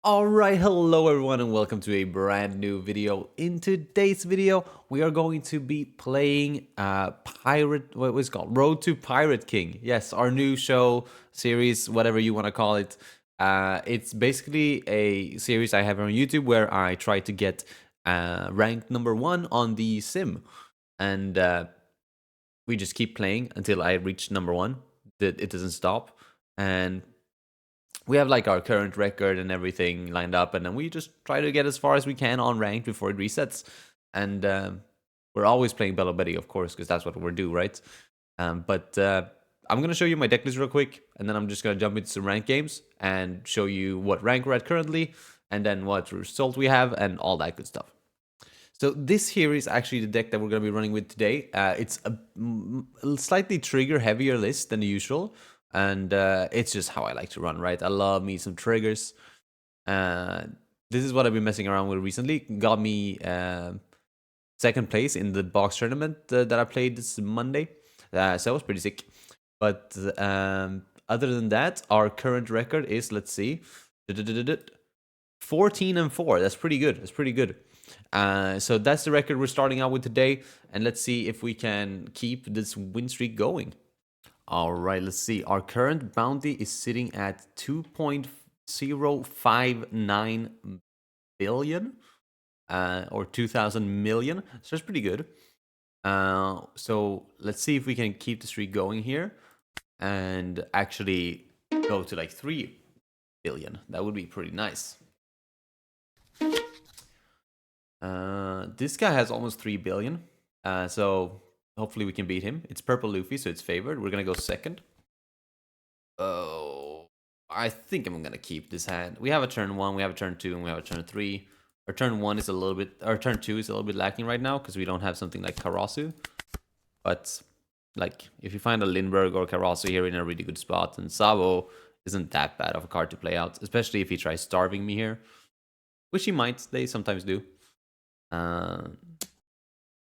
Alright, hello everyone and welcome to a brand new video. In today's video, we are going to be playing what was it called? Road to Pirate King. Yes, our new show, series, whatever you want to call it. It's basically a series I have on YouTube where I try to get ranked #1 on the sim. And we just keep playing until I reach #1. It doesn't stop. And we have like our current record and everything lined up, and then we just try to get as far as we can on ranked before it resets. And we're always playing Bello Betty, of course, because that's what we're do, right? But I'm gonna show you my deck list real quick, and then I'm just gonna jump into some ranked games and show you what rank we're at currently, and then what result we have, and all that good stuff. So this here is actually the deck that we're going to be running with today. It's a slightly trigger heavier list than the usual, and it's just how I like to run, right? I love me some triggers. This is what I've been messing around with recently. Got me second place in the box tournament that I played this Monday, so that was pretty sick. But other than that, our current record is, let's see, 14-4. That's pretty good. That's pretty good. So that's the record we're starting out with today, and let's see if we can keep this win streak going. All right, let's see. Our current bounty is sitting at 2.059 billion, or 2,000 million. So that's pretty good. So let's see if we can keep the streak going here and actually go to like 3 billion. That would be pretty nice. This guy has almost 3 billion. So hopefully we can beat him. It's Purple Luffy, so it's favored. We're gonna go second. Oh, I think I'm gonna keep this hand. We have a turn 1, we have a turn 2, and we have a turn 3. Our turn 1 is a little bit, our turn 2 is a little bit lacking right now because we don't have something like Karasu. But like, if you find a Lindbergh or Karasu here in a really good spot, and Sabo isn't that bad of a card to play out, especially if he tries starving me here, which he might. They sometimes do.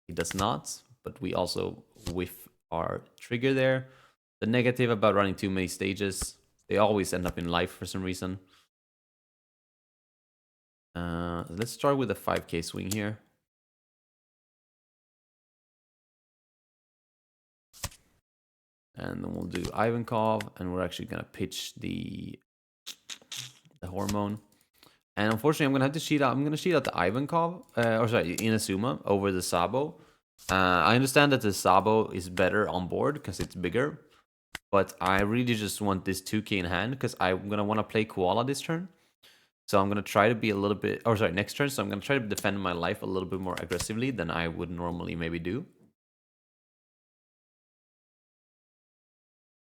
He does not, but we also whiff our trigger there. The negative about running too many stages, they always end up in life for some reason. Let's start with a 5k swing here. And then we'll do Ivankov, and we're actually gonna pitch the hormone. And unfortunately, I'm gonna have to cheat out. I'm gonna cheat out the Ivankov, or sorry, Inazuma over the Sabo. I understand that the Sabo is better on board because it's bigger, but I really just want this 2k in hand because I'm gonna want to play Koala this turn. So I'm gonna try to be a little bit, or sorry, next turn. So I'm gonna try to defend my life a little bit more aggressively than I would normally maybe do.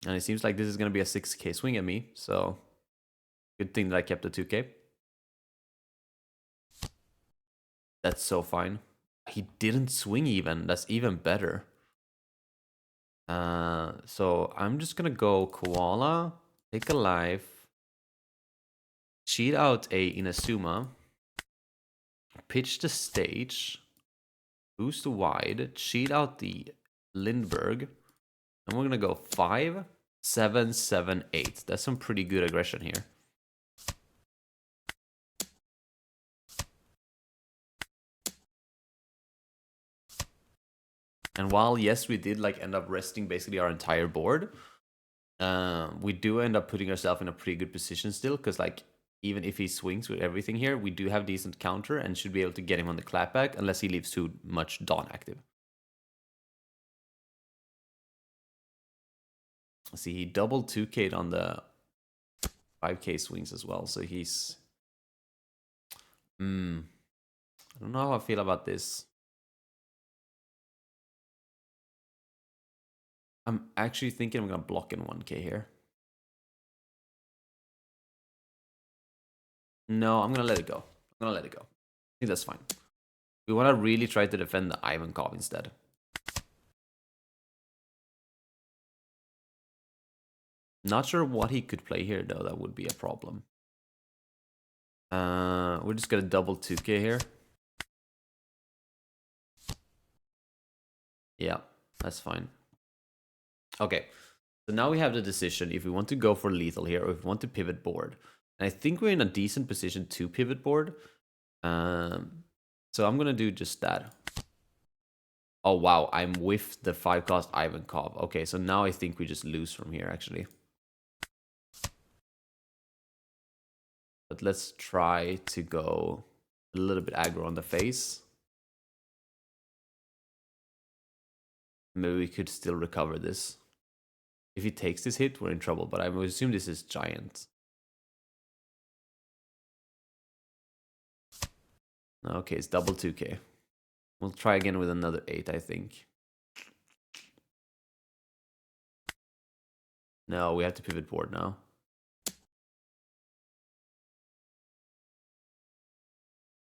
And it seems like this is gonna be a 6k swing at me. So good thing that I kept the 2k. That's so fine. He didn't swing even. That's even better. So I'm just gonna go Koala, take a life, cheat out a Inazuma, pitch the stage, boost the wide, cheat out the Lindbergh, and we're gonna go 5, 7, 7, 8. That's some pretty good aggression here. And while, yes, we did like end up resting basically our entire board, we do end up putting ourselves in a pretty good position still, because like even if he swings with everything here, we do have decent counter and should be able to get him on the clapback unless he leaves too much Dawn active. See, he doubled 2k on the 5k swings as well, so he's... I don't know how I feel about this. I'm actually thinking I'm gonna block in 1k here. No, I'm gonna let it go. I'm gonna let it go. I think that's fine. We want to really try to defend the Ivankov instead. Not sure what he could play here, though. That would be a problem. We're just gonna double 2k here. Yeah, that's fine. Okay, so now we have the decision if we want to go for lethal here or if we want to pivot board. And I think we're in a decent position to pivot board. So I'm going to do just that. Oh, wow. I'm with the 5-cost Ivankov. Okay, so now I think we just lose from here, actually. But let's try to go a little bit aggro on the face. Maybe we could still recover this. If he takes this hit, we're in trouble. But I would assume this is giant. Okay, it's double 2k. We'll try again with another 8, I think. No, we have to pivot board now.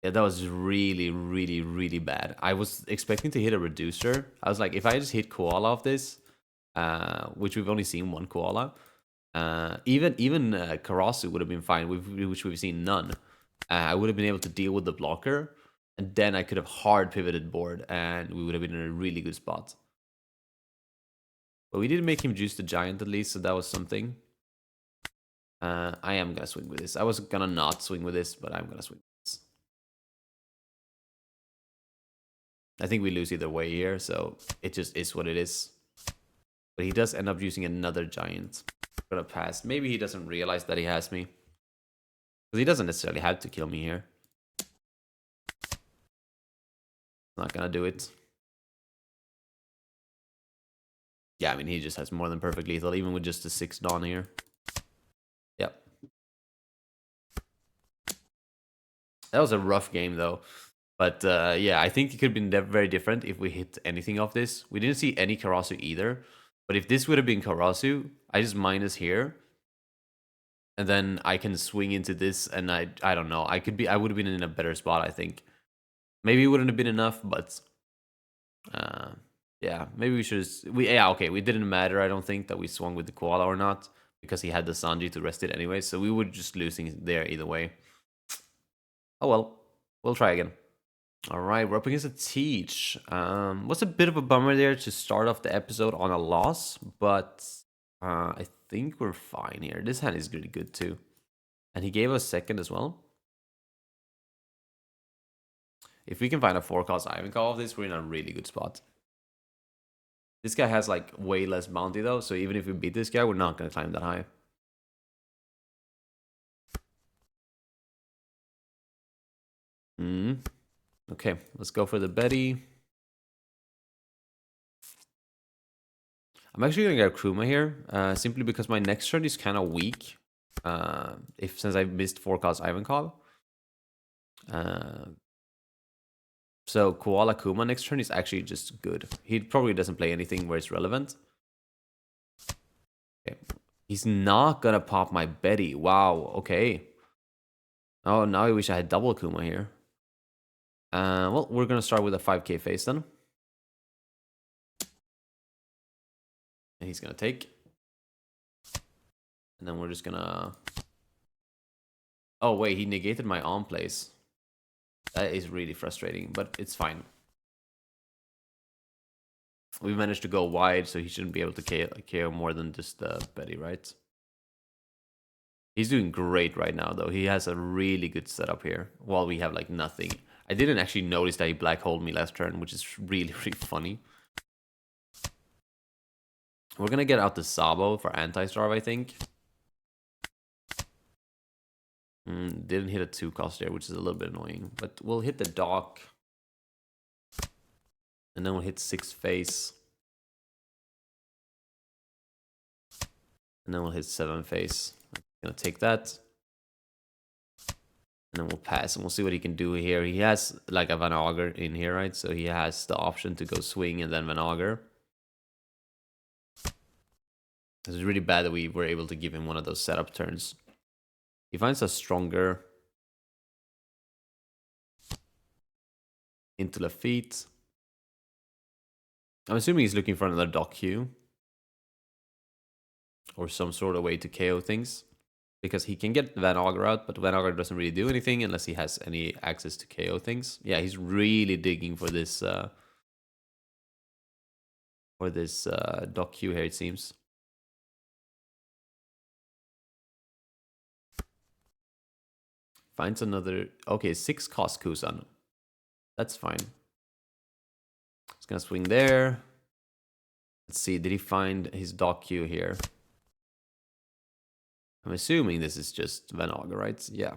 Yeah, that was really, really, really bad. I was expecting to hit a reducer. I was like, if I just hit koala off this, which we've only seen one koala, even Karasu would have been fine, which we've seen none. I would have been able to deal with the blocker, and then I could have hard pivoted board, and we would have been in a really good spot. But we did make him juice the giant at least, so that was something. I am gonna swing with this. I was gonna not swing with this, but I'm gonna swing with this. I think we lose either way here, so it just is what it is. But he does end up using another giant. I'm gonna pass. Maybe he doesn't realize that he has me. Because he doesn't necessarily have to kill me here. Not gonna do it. Yeah, I mean, he just has more than perfect lethal, even with just the 6 Dawn here. Yep. That was a rough game, though. But yeah, I think it could have been very different if we hit anything off this. We didn't see any Karasu either. But if this would have been Karasu, I just minus here. And then I can swing into this, and I don't know. I would have been in a better spot, I think. Maybe it wouldn't have been enough, but yeah, maybe we should. Okay, we didn't matter. I don't think that we swung with the koala or not, because he had the Sanji to rest it anyway. So we were just losing there either way. Oh well, we'll try again. All right, we're up against a Teach. Was a bit of a bummer there to start off the episode on a loss, but I think we're fine here. This hand is really good too, and he gave us second as well. If we can find a 4-cost Ivankov of this, we're in a really good spot. This guy has like way less bounty though, so even if we beat this guy, we're not going to climb that high. Okay, let's go for the Betty. I'm actually going to get a Kruma here, simply because my next turn is kind of weak. Since I missed 4-cost Ivankov. So Koala Kuma next turn is actually just good. He probably doesn't play anything where it's relevant. Okay. He's not gonna pop my Betty. Wow, okay. Oh, now I wish I had double Kuma here. Well, we're gonna start with a 5k face then. And he's gonna take. And then we're just gonna... Oh, wait, he negated my on plays. That is really frustrating, but it's fine. We managed to go wide, so he shouldn't be able to KO more than just Betty, right? He's doing great right now, though. He has a really good setup here, while we have, like, nothing. I didn't actually notice that he black holed me last turn, which is really, really funny. We're gonna get out the Sabo for anti-starve, I think. Didn't hit a 2-cost there, which is a little bit annoying. But we'll hit the dock. And then we'll hit 6 face. And then we'll hit 7 face. I'm gonna take that. And then we'll pass, and we'll see what he can do here. He has like a Van Auger in here, right? So he has the option to go swing and then Van Auger. It's really bad that we were able to give him one of those setup turns. He finds a stronger into the feet. I'm assuming he's looking for another dock Q. Or some sort of way to KO things. Because he can get Van Auger out, but Van Auger doesn't really do anything unless he has any access to KO things. Yeah, he's really digging for this dock Q here, it seems. Finds another... Okay, 6 cost Kusan. That's fine. He's gonna swing there. Let's see, did he find his dock queue here? I'm assuming this is just Van Auger, right? Yeah.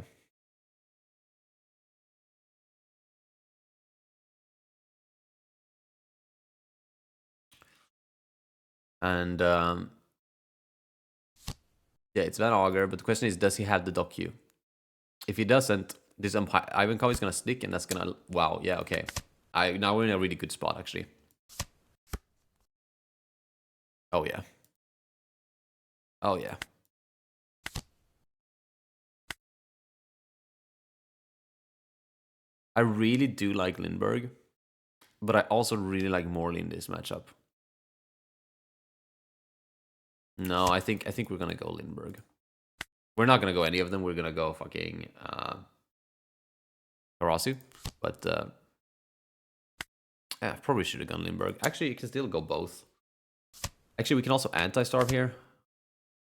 And yeah, it's Van Auger, but the question is, does he have the dock queue? If he doesn't, this Ivankov is gonna stick, and that's gonna... Wow, yeah, okay. Now we're in a really good spot, actually. Oh, yeah. Oh, yeah. I really do like Lindbergh, but I also really like Morley in this matchup. No, I think we're gonna go Lindbergh. We're not gonna go any of them. We're gonna go fucking Karasu, but yeah, probably should have gone Lindbergh. Actually, you can still go both. Actually, we can also anti-starve here.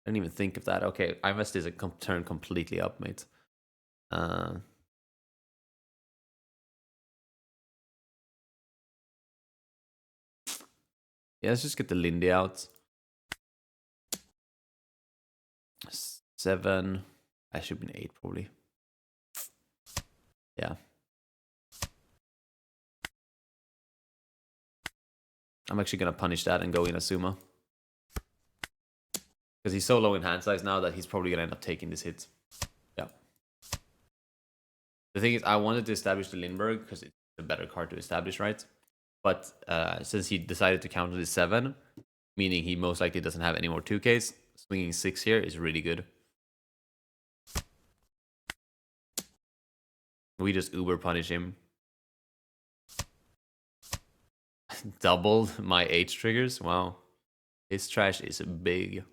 I didn't even think of that. Okay, I messed this turn completely up, mate. Yeah, let's just get the Lindy out. 7. I should have been 8, probably. Yeah. I'm actually going to punish that and go in Asuma. Because he's so low in hand size now that he's probably going to end up taking this hit. Yeah. The thing is, I wanted to establish the Lindbergh because it's a better card to establish, right? But since he decided to counter the 7, meaning he most likely doesn't have any more 2Ks, swinging 6 here is really good. We just uber punish him. Doubled my H triggers. Wow. His trash is big.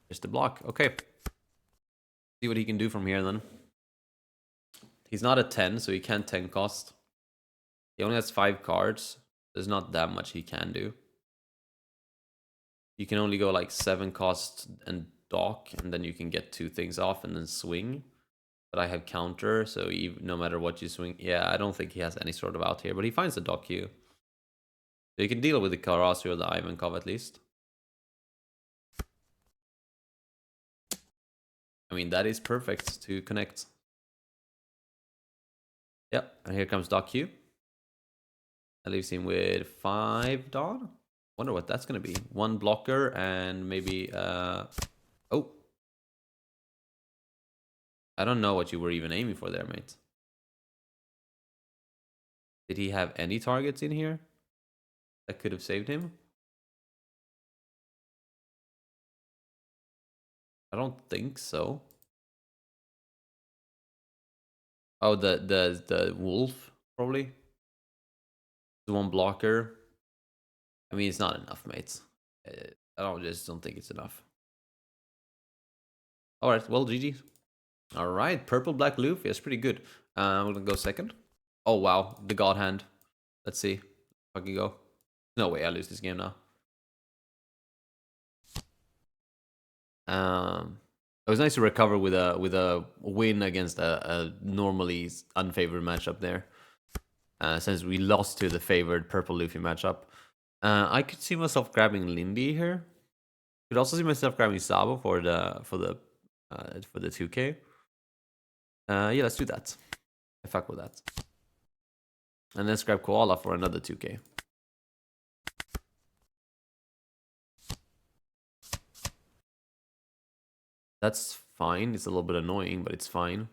There's the block. Okay. See what he can do from here then. He's not a 10, so he can't 10 cost. He only has 5 cards. There's not that much he can do. You can only go like 7 cost and dock, and then you can get 2 things off and then swing. But I have counter, so even, no matter what you swing... Yeah, I don't think he has any sort of out here, but he finds the dock queue. So you can deal with the Karasu or the Ivankov at least. I mean, that is perfect to connect. Yep, and here comes dock queue. That leaves him with 5 Dawn. Wonder what that's gonna be. 1 blocker and maybe oh. I don't know what you were even aiming for there, mate. Did he have any targets in here that could have saved him? I don't think so. Oh, the wolf, probably. The 1 blocker. I mean, it's not enough, mates. I just don't think it's enough. Alright, well, GG. Alright, Purple Black Luffy. That's pretty good. We're gonna go second. Oh, wow. The God Hand. Let's see. Fucking go. No way I lose this game now. It was nice to recover with a win against a normally unfavored matchup there. Since we lost to the favored Purple Luffy matchup. I could see myself grabbing Lindy here. Could also see myself grabbing Sabo for the 2K. Yeah, let's do that. I fuck with that. And let's grab Koala for another 2K. That's fine. It's a little bit annoying, but it's fine.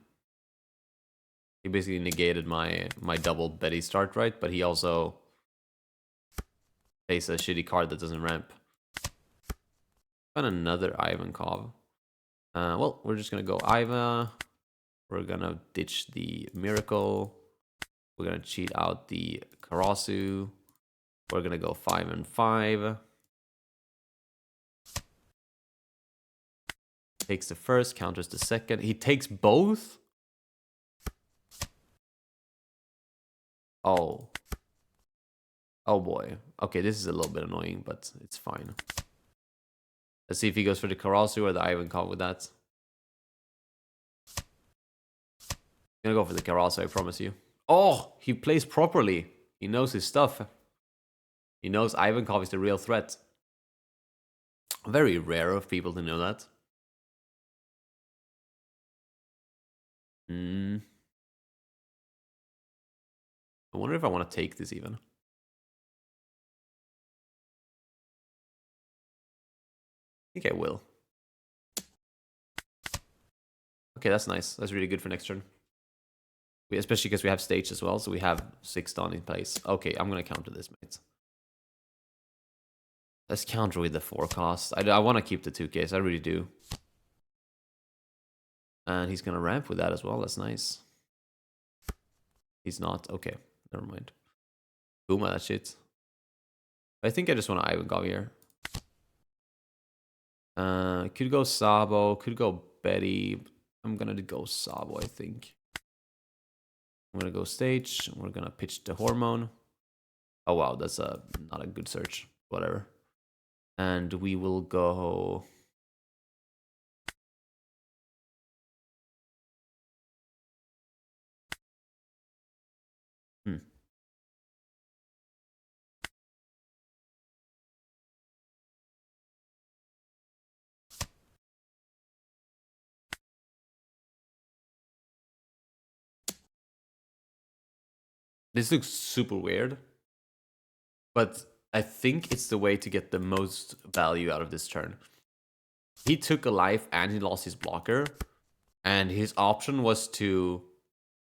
He basically negated my double Betty start, right? But he also plays a shitty card that doesn't ramp. And another Ivankov. Well, we're just gonna go Iva. We're gonna ditch the Miracle. We're gonna cheat out the Karasu. We're gonna go 5 and 5. Takes the first, counters the second. He takes both? Oh. Oh boy. Okay, this is a little bit annoying, but it's fine. Let's see if he goes for the Karasu or the Ivankov with that. I'm gonna go for the Karasu, I promise you. Oh, he plays properly. He knows his stuff. He knows Ivankov is the real threat. Very rare of people to know that. I wonder if I want to take this even. I think I will. Okay, that's nice. That's really good for next turn. Especially because we have stage as well, so we have 6 Dawn in place. Okay, I'm going to counter this, mate. Let's counter with the 4 cost. I want to keep the 2Ks, I really do. And he's going to ramp with that as well. That's nice. He's not. Okay, never mind. Boom, that shit. I think I just want to Ivankov here. Could go Sabo, could go Betty. I'm going to go Sabo, I think. I'm going to go stage. We're going to pitch the hormone. Oh, wow, that's not a good search. Whatever. And we will go... This looks super weird, but I think it's the way to get the most value out of this turn. He took a life and he lost his blocker, and his option was to...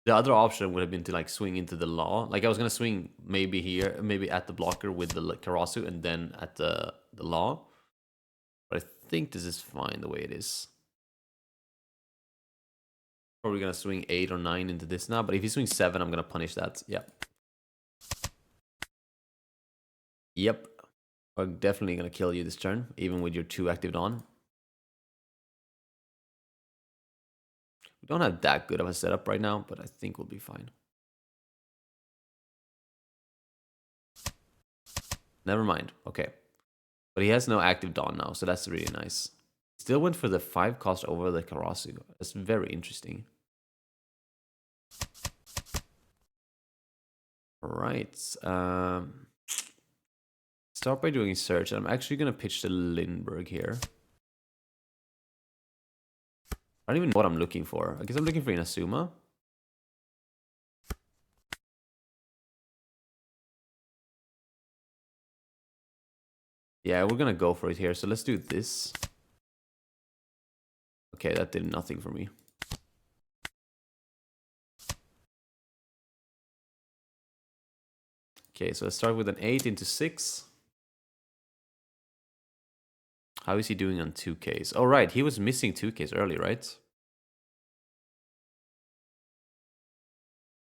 The other option would have been to like swing into the law. Like I was gonna swing maybe here, maybe at the blocker with the Karasu, and then at the law. But I think this is fine the way it is. Probably gonna swing 8 or 9 into this now, but if he swings 7, I'm gonna punish that. Yeah. Yep. I'm definitely gonna kill you this turn, even with your 2 active Dawn. We don't have that good of a setup right now, but I think we'll be fine. Never mind. Okay. But he has no active Dawn now, so that's really nice. Still went for the 5 cost over the Karasu. That's very interesting. Alright. Start by doing search. I'm actually going to pitch the Lindbergh here. I don't even know what I'm looking for. I guess I'm looking for Inazuma. Yeah, we're going to go for it here. So let's do this. Okay, that did nothing for me. Okay, so let's start with an 8 into 6. How is he doing on 2Ks? Oh, right. He was missing 2Ks early, right?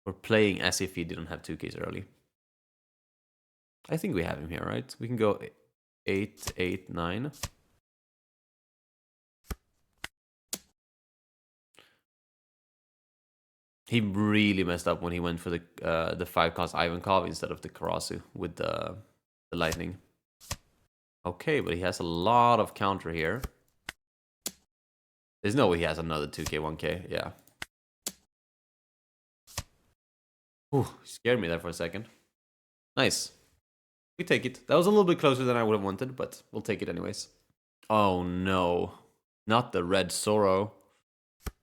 We're playing as if he didn't have 2Ks early. I think we have him here, right? We can go 8, 8, 9. He really messed up when he went for the 5 cost Ivankov instead of the Karasu with the lightning. Okay, but he has a lot of counter here. There's no way he has another 2K, 1K. Yeah. Whew, scared me there for a second. Nice. We take it. That was a little bit closer than I would have wanted, but we'll take it anyways. Oh no. Not the Red Zoro.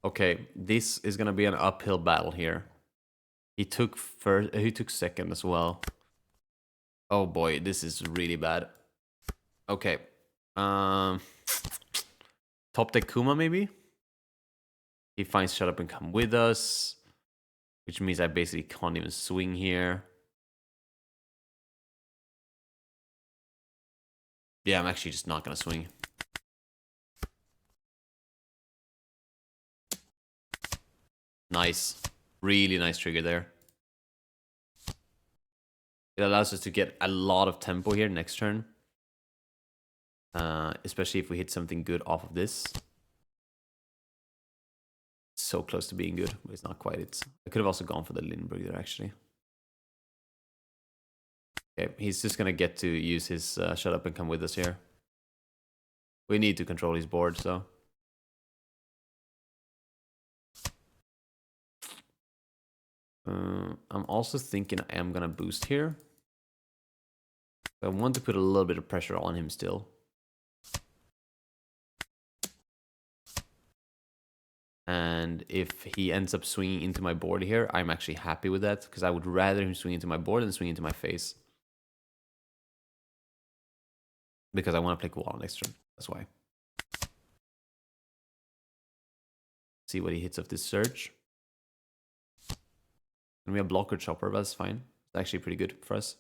Okay, this is gonna be an uphill battle here. He took first. He took second as well. Oh boy, this is really bad. Okay. Top deck Kuma maybe? He finds Shut Up and Come With Us, which means I basically can't even swing here. Yeah, I'm actually just not gonna swing. Nice. Really nice trigger there. It allows us to get a lot of tempo here next turn. Especially if we hit something good off of this. So close to being good, but it's not quite. I could have also gone for the Lindbergh there, actually. Okay, he's just gonna get to use his Shut Up and Come With Us here. We need to control his board, so. I'm also thinking I am gonna boost here. I want to put a little bit of pressure on him still. And if he ends up swinging into my board here, I'm actually happy with that, because I would rather him swing into my board than swing into my face. Because I want to play koala next turn. That's why. See what he hits of this surge. And we have blocker chopper, but that's fine. It's actually pretty good for us.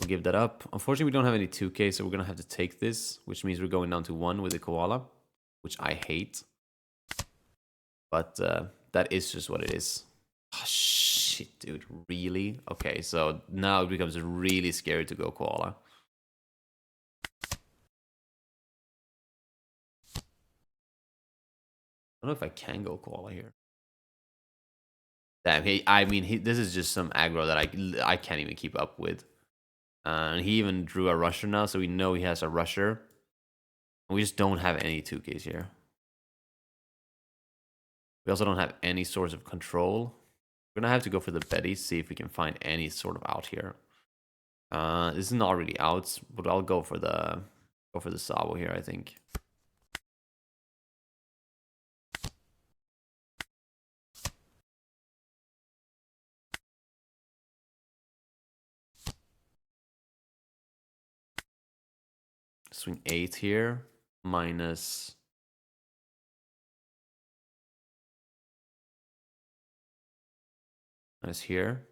We'll give that up. Unfortunately, we don't have any 2k, so we're going to have to take this, which means we're going down to 1 with the koala, which I hate. But that is just what it is. Oh, shit, dude. Really? Okay, so now it becomes really scary to go koala. I don't know if I can go koala here. Damn, this is just some aggro that I can't even keep up with. And he even drew a rusher now, so we know he has a rusher. And we just don't have any 2Ks here. We also don't have any source of control. We're gonna have to go for the Betty, see if we can find any sort of out here. This is not really out, but I'll go for the Sabo here, I think. Swing 8 here, minus here.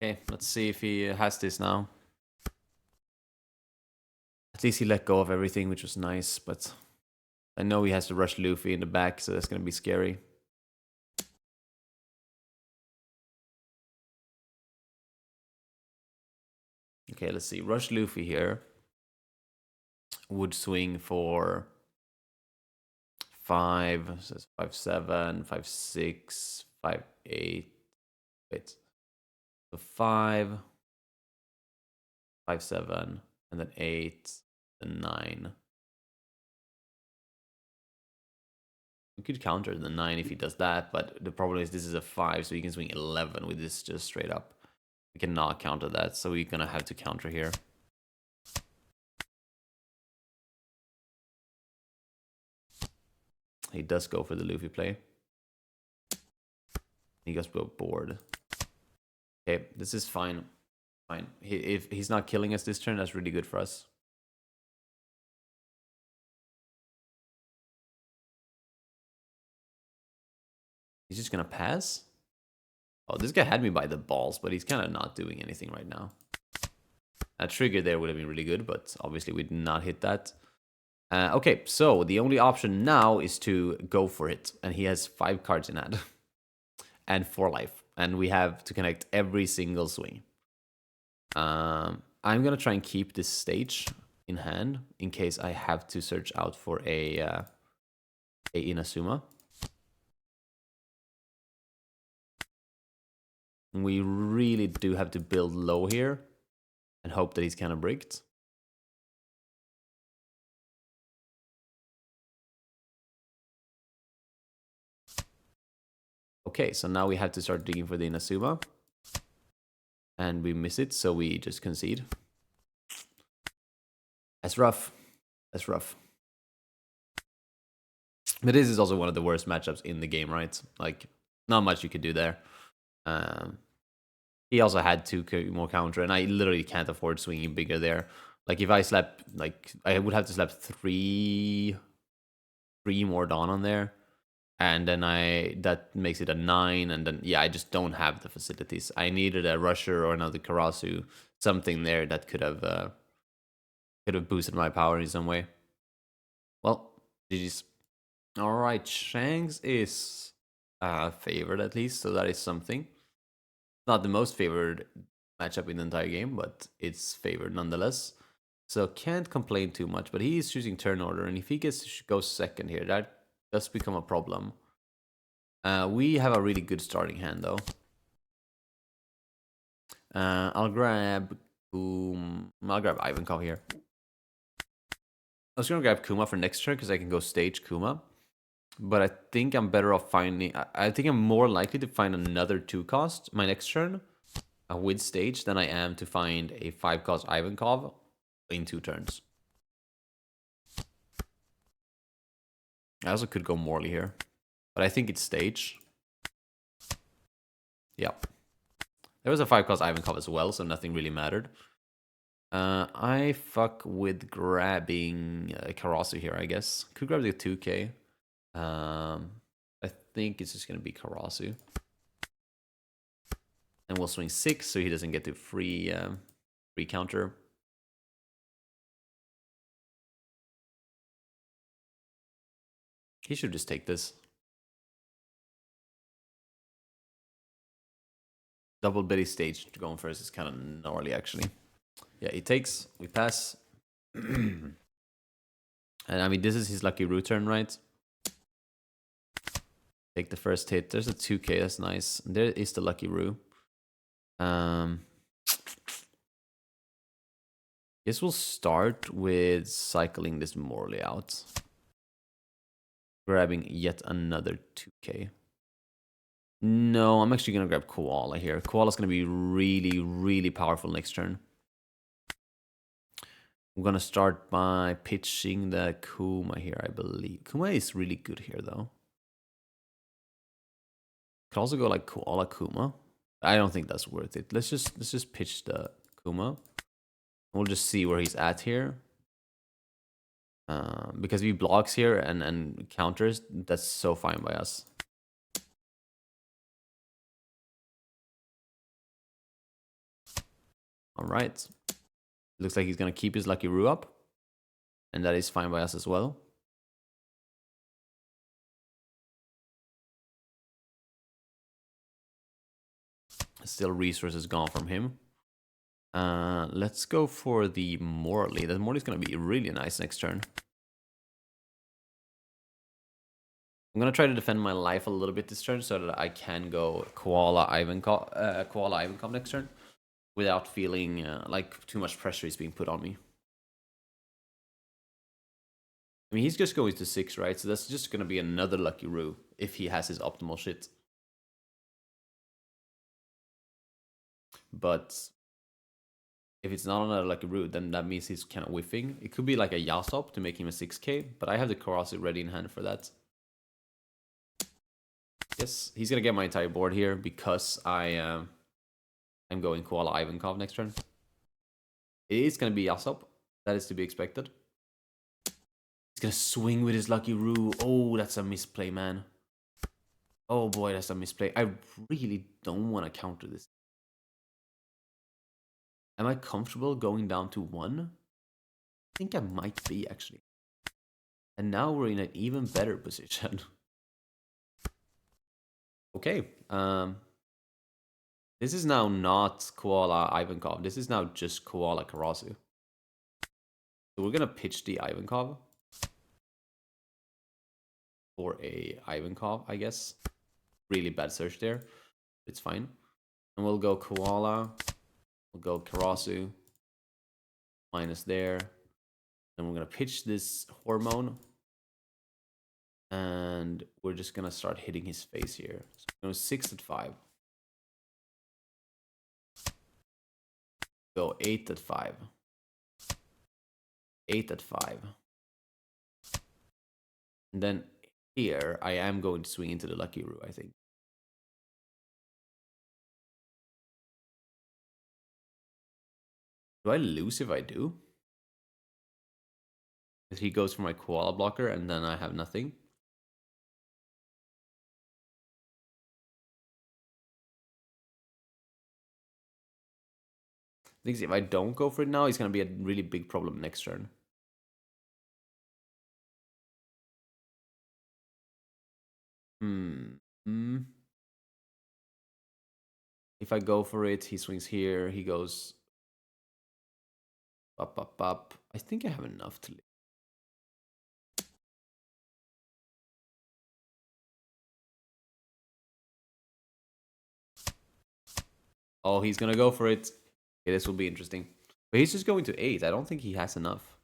Okay, let's see if he has this now. At least he let go of everything, which was nice, but I know he has to rush Luffy in the back, so that's going to be scary. Okay, let's see. Rush Luffy here would swing for 5, so 5-7, 5-6, 5-8. Wait. So 5, 5-7, and then 8, and 9. We could counter the 9 if he does that, but the problem is this is a 5, so he can swing 11 with this just straight up. We cannot counter that, so we're gonna have to counter here. He does go for the Luffy play. He goes board. Okay, this is fine. Fine. If he's not killing us this turn, that's really good for us. He's just gonna pass? Oh, this guy had me by the balls, but he's kind of not doing anything right now. A trigger there would have been really good, but obviously we did not hit that. Okay, so the only option now is to go for it. And he has 5 cards in hand. And 4 life. And we have to connect every single swing. I'm going to try and keep this stage in hand in case I have to search out for a Inazuma. We really do have to build low here and hope that he's kind of bricked. Okay, so now we have to start digging for the Inazuma. And we miss it, so we just concede. That's rough. That's rough. But this is also one of the worst matchups in the game, right? Like, not much you could do there. He also had 2 more counter, and I literally can't afford swinging bigger there. Like, if I slap, like, I would have to slap 3 more Dawn on there. And then that makes it a 9, and then, yeah, I just don't have the facilities. I needed a Rusher or another Karasu, something there that could have boosted my power in some way. Well, GG's. All right, Shanks is favored at least, so that is something. Not the most favored matchup in the entire game, but it's favored nonetheless. So can't complain too much, but he is choosing turn order, and if he gets to go second here, that does become a problem. We have a really good starting hand, though. I'll grab Ivankov here. I was gonna grab Kuma for next turn because I can go stage Kuma, but I think I'm better off finding. I think I'm more likely to find another 2-cost my next turn with stage than I am to find a 5-cost Ivankov in 2 turns. I also could go Morley here, but I think it's stage. Yep. There was a 5-cost Ivankov as well, so nothing really mattered. I fuck with grabbing Karasu here, I guess. Could grab the 2k. I think it's just going to be Karasu. And we'll swing 6 so he doesn't get to free counter. He should just take this. Double Betty stage going first is kind of gnarly, actually. Yeah, he takes. We pass. And I mean, this is his lucky root turn, right? Take the first hit. There's a 2k. That's nice. There is the lucky root. Guess we'll start with cycling this Morley out. Grabbing yet another 2k. No, I'm actually going to grab Koala here. Koala's going to be really, really powerful next turn. I'm going to start by pitching the Kuma here, I believe. Kuma is really good here, though. Could also go like Koala Kuma. I don't think that's worth it. Let's just pitch the Kuma. We'll just see where he's at here. Because if he blocks here and counters, that's so fine by us. All right. Looks like he's going to keep his lucky Roo up. And that is fine by us as well. Still resources gone from him. Let's go for the Morley. The Morley's going to be really nice next turn. I'm going to try to defend my life a little bit this turn so that I can go Koala Ivankov next turn without feeling like too much pressure is being put on me. I mean, he's just going to 6, right? So that's just going to be another lucky Roo if he has his optimal shit. But if it's not another lucky Roo, then that means he's kind of whiffing. It could be like a Yasop to make him a 6k, but I have the Karasu ready in hand for that. Yes, he's going to get my entire board here because I'm going Koala Ivankov next turn. It is going to be Yasop. That is to be expected. He's going to swing with his lucky Roo. Oh, that's a misplay, man. Oh boy, that's a misplay. I really don't want to counter this. Am I comfortable going down to 1? I think I might be, actually. And now we're in an even better position. Okay. This is now not Koala Ivankov. This is now just Koala Karasu. So we're going to pitch the Ivankov. For a Ivankov, I guess. Really bad search there. It's fine. And we'll go Koala. We'll go Karasu. Minus there. And we're going to pitch this Hormone. And we're just going to start hitting his face here. So we're going 6 at 5. Go 8 at 5. 8 at 5. And then here, I am going to swing into the Lucky Roo, I think. Do I lose if I do? If he goes for my Koala blocker and then I have nothing. I think if I don't go for it now, it's going to be a really big problem next turn. If I go for it, he swings here. He goes up, up, up. I think I have enough to leave. Oh, he's gonna go for it. Okay, this will be interesting. But he's just going to 8. I don't think he has enough.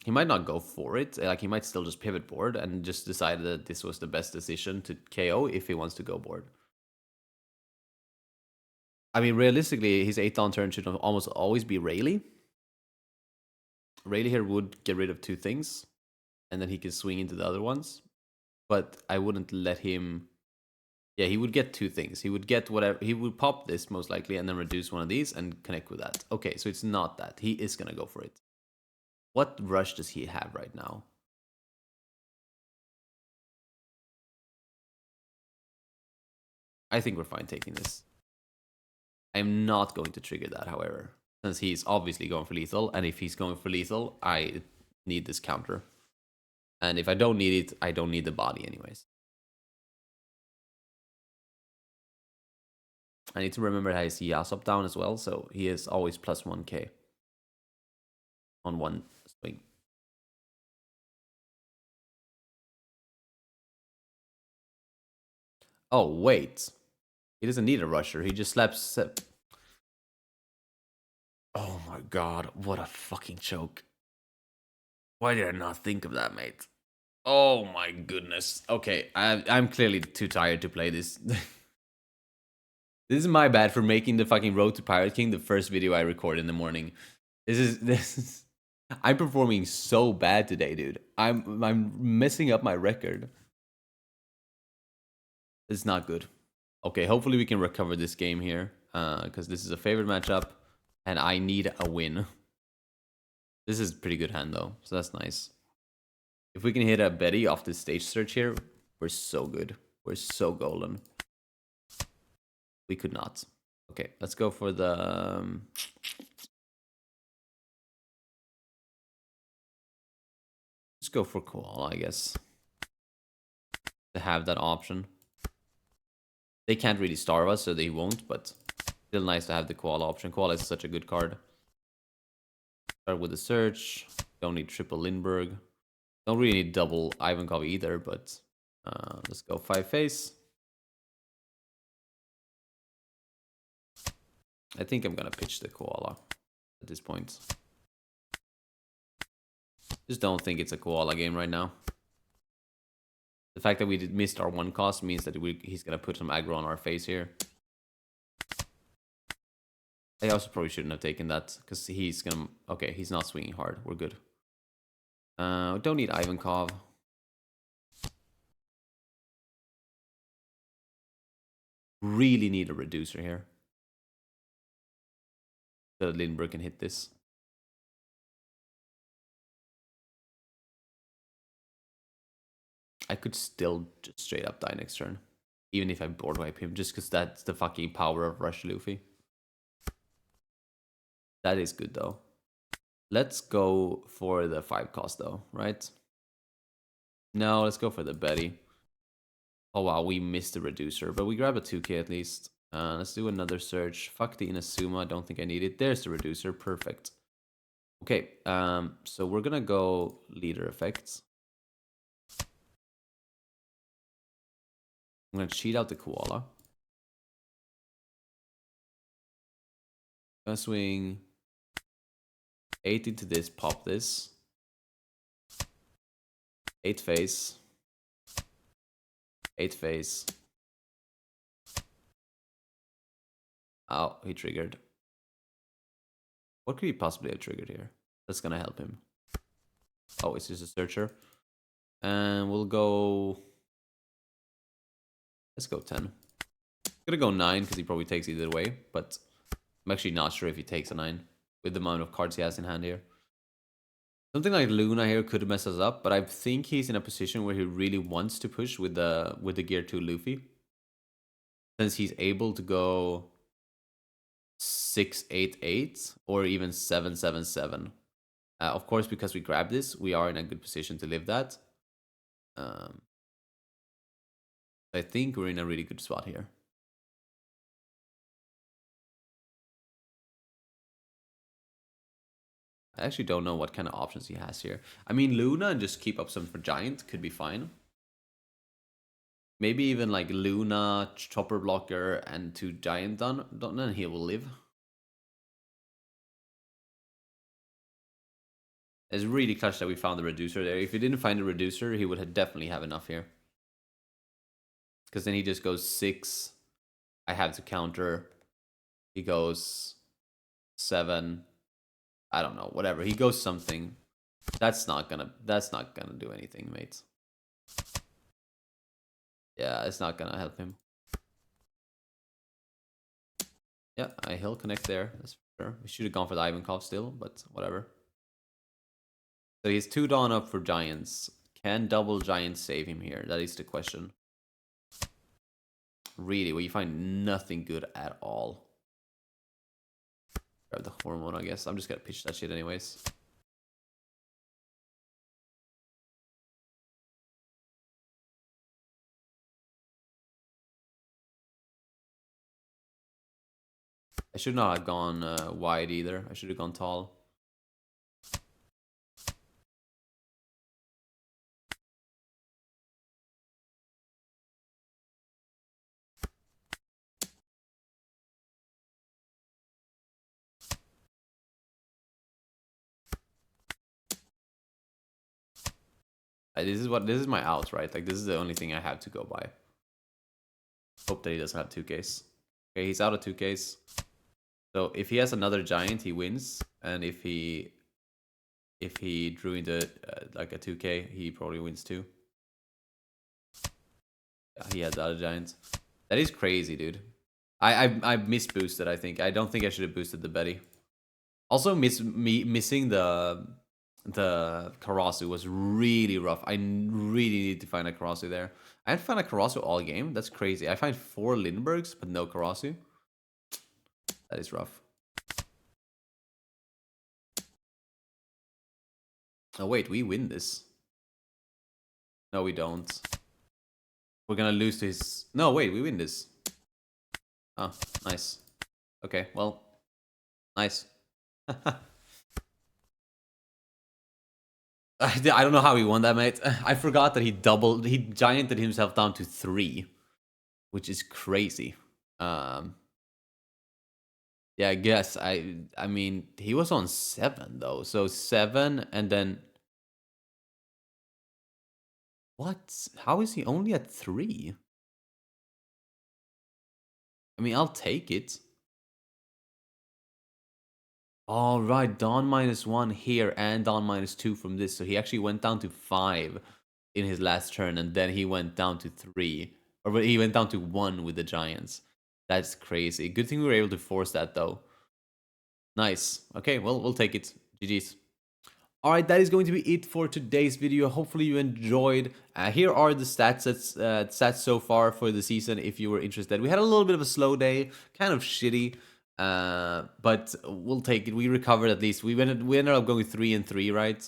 He might not go for it. Like, he might still just pivot board and just decide that this was the best decision to KO if he wants to go board. I mean, realistically, his 8th on turn should almost always be Rayleigh. Rayleigh here would get rid of 2 things, and then he can swing into the other ones. But I wouldn't let him... Yeah, he would get 2 things. He would get whatever... He would pop this, most likely, and then reduce one of these and connect with that. Okay, so it's not that. He is going to go for it. What rush does he have right now? I think we're fine taking this. I'm not going to trigger that, however, since he's obviously going for lethal, and if he's going for lethal, I need this counter. And if I don't need it, I don't need the body anyways. I need to remember that he's Yasop down as well, so he is always plus 1k on one swing. Oh, wait. He doesn't need a rusher. He just slaps... Oh my god, what a fucking choke. Why did I not think of that, mate? Oh my goodness. Okay, I'm clearly too tired to play this. This is my bad for making the fucking Road to Pirate King the first video I record in the morning. This is I'm performing so bad today, dude. I'm messing up my record. It's not good. Okay, hopefully we can recover this game here, because this is a favorite matchup, and I need a win. This is a pretty good hand though, so that's nice. If we can hit a Betty off this stage search here, we're so good. We're so golden. We could not. Okay, let's go for the... let's go for Koala, I guess. To have that option. They can't really starve us, so they won't, but still nice to have the Koala option. Koala is such a good card. Start with the search. Don't need triple Lindbergh. Don't really need double Ivankov either, but let's go 5 face. I think I'm gonna pitch the Koala at this point. Just don't think it's a Koala game right now. The fact that we missed our 1 cost means that he's gonna put some aggro on our face here. I also probably shouldn't have taken that, because he's gonna... Okay, he's not swinging hard. We're good. Don't need Ivankov. Really need a reducer here. So that Lindbergh can hit this. I could still just straight up die next turn. Even if I board wipe him, just because that's the fucking power of Rush Luffy. That is good though. Let's go for the 5 cost though, right? No, let's go for the Betty. Oh wow, we missed the reducer, but we grab a 2k at least. Let's do another search. Fuck the Inazuma, I don't think I need it. There's the reducer, perfect. Okay, so we're gonna go leader effects. I'm gonna cheat out the Koala. Gonna swing 8 into this, pop this. 8 face. 8 face. Oh, he triggered. What could he possibly have triggered here? That's gonna help him. Oh, it's just a searcher. And we'll go... let's go 10. I'm gonna go 9 because he probably takes either way, but I'm actually not sure if he takes a 9 with the amount of cards he has in hand here. Something like Luna here could mess us up, but I think he's in a position where he really wants to push with the Gear 2 Luffy. Since he's able to go 6-8-8 or even 7-7-7. Of course, because we grabbed this, we are in a good position to live that. I think we're in a really good spot here. I actually don't know what kind of options he has here. I mean, Luna and just keep up some for Giant could be fine. Maybe even like Luna, Chopper Blocker, and 2 Giant done, and he will live. It's really clutch that we found the reducer there. If he didn't find the reducer, he would definitely have enough here. Because then he just goes 6. I have to counter. He goes 7. I don't know, whatever. He goes something. That's not gonna do anything, mate. Yeah, it's not gonna help him. Yeah, he'll connect there. That's for sure. We should have gone for the Ivankov still, but whatever. So he's 2 Dawn up for Giants. Can double Giants save him here? That is the question. Really, well, you find nothing good at all. Grab the hormone, I guess. I'm just gonna pitch that shit anyways. I should not have gone wide either. I should have gone tall. This is my out, right? Like, this is the only thing I have to go by. Hope that he doesn't have 2Ks. Okay, he's out of 2Ks. So if he has another Giant, he wins. And if he drew into like a 2K, he probably wins too. Yeah, he had the other Giant. That is crazy, dude. I misboosted, I think. I don't think I should have boosted the Betty. Also, missing the Karasu was really rough. I really need to find a Karasu there. I didn't find a Karasu all game. That's crazy. I find 4 Lindberghs, but no Karasu. That is rough. Oh, wait. We win this. No, we don't. We're gonna lose to his... No, wait. We win this. Oh, nice. Okay, well. Nice. I don't know how he won that, mate. I forgot that he gianted himself down to 3, which is crazy. Yeah, I guess I mean, he was on 7 though. So 7 and then what? How is he only at 3? I mean, I'll take it. All right, Dawn -1 here and Dawn -2 from this. So he actually went down to 5 in his last turn, and then he went down to 3, or he went down to 1 with the Giants. That's crazy. Good thing we were able to force that though. Nice. Okay, well, we'll take it. GG's. Alright, that is going to be it for today's video. Hopefully you enjoyed. Here are the stats so far for the season if you were interested. We had a little bit of a slow day, kind of shitty, but we'll take it. We recovered at least. We ended up going 3-3, right?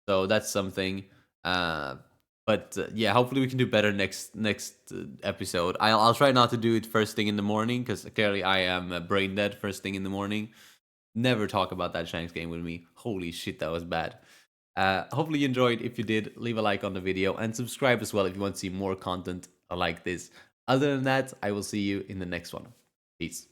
So that's something. But yeah, hopefully we can do better next episode. I'll try not to do it first thing in the morning because clearly I am brain dead first thing in the morning. Never talk about that Shanks game with me. Holy shit, that was bad. Hopefully you enjoyed. If you did, leave a like on the video and subscribe as well if you want to see more content like this. Other than that, I will see you in the next one. Peace.